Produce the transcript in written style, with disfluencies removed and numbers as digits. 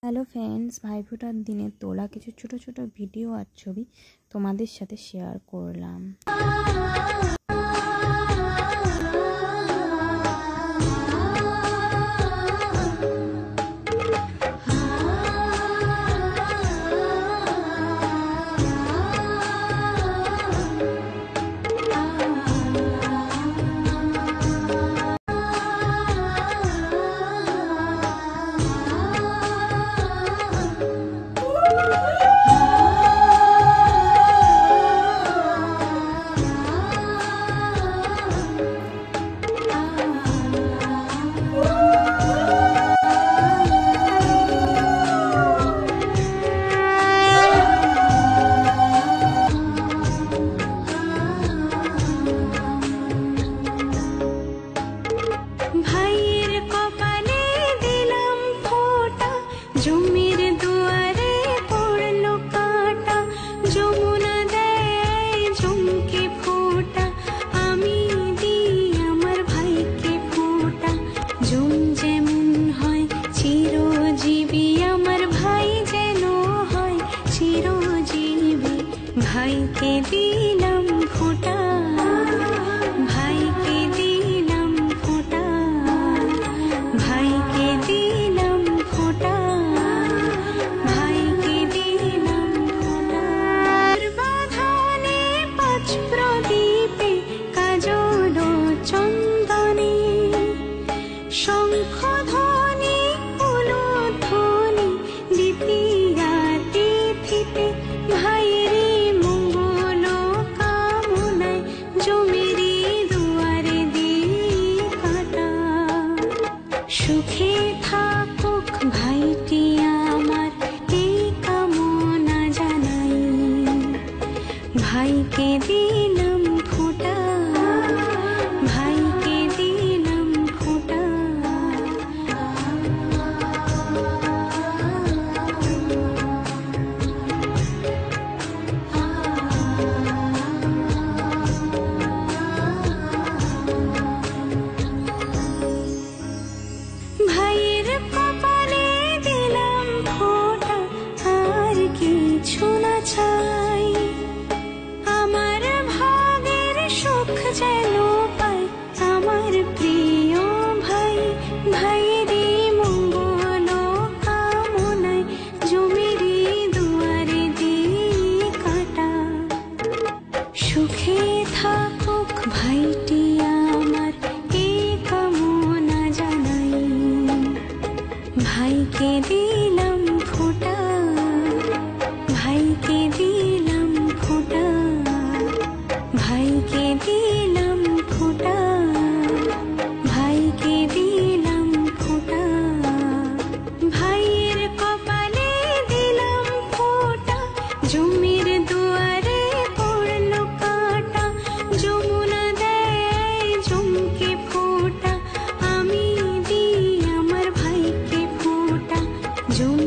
Hello friends, ভাইফোঁটার দিনে তোলা কিছু ছোট ছোট ভিডিও আর ছবি তোমাদের সাথে শেয়ার করলাম। জমির দুয়ারে পড়লো কাঁটা, যমুনা দেয় ঝুমকে ফোঁটা, আমি দিই আমার ভাইকে ফোঁটা। ঝুম যেমন হয় চিরজীবী, আমার ভাই যেন হয় চিরজীবী। ভাইকে দিলাম ফোঁটা, ভাইকে দিলাম ফোঁটা, ভাইকে দিলাম ফোঁটা, ভাইকে দিলাম ফোঁটা। বাঁধনে পাঁচ প্রদীপে কাজল চন্দনে, শঙ্খ ধ্বনি উলুধ্বনি দ্বিতীয়া তিথিতে, ভাইয়েরই মঙ্গল কামনায় জমিরি দুয়ারে দিই কাঁটা। সুখে থাকুক ভাইটি আমার, এই কামনা জানাই। ভাইকে দিলাম ফোঁটা, ভাইকে দিলাম ফোঁটা। ভাইয়ের কপালে দিলাম ফোঁটা, আর কিছু না চাই। আমার ভাগের সুখ যেন পাই আমার প্রিয় ভাই। ভাইয়েরই মঙ্গল কামনায় জমিরি দুয়ারে দিই কাঁটা। সুখে থাকুক ভাইটি আমার, এই কামনা জানাই। ভাইকে দিলাম ফোঁটা, ভাইকে দিলাম ফোঁটা, ভাইকে দিলাম ফোঁটা, ভাইকে দিলাম ফোঁটা। ভাইয়ের কপালে দিলাম ফোঁটা, জমির দুয়ারে পড়লো কাঁটা, যমুনা দেয় ঝুমকে ফোঁটা, আমি দিই আমার ভাইকে ফোঁটা। ঝুম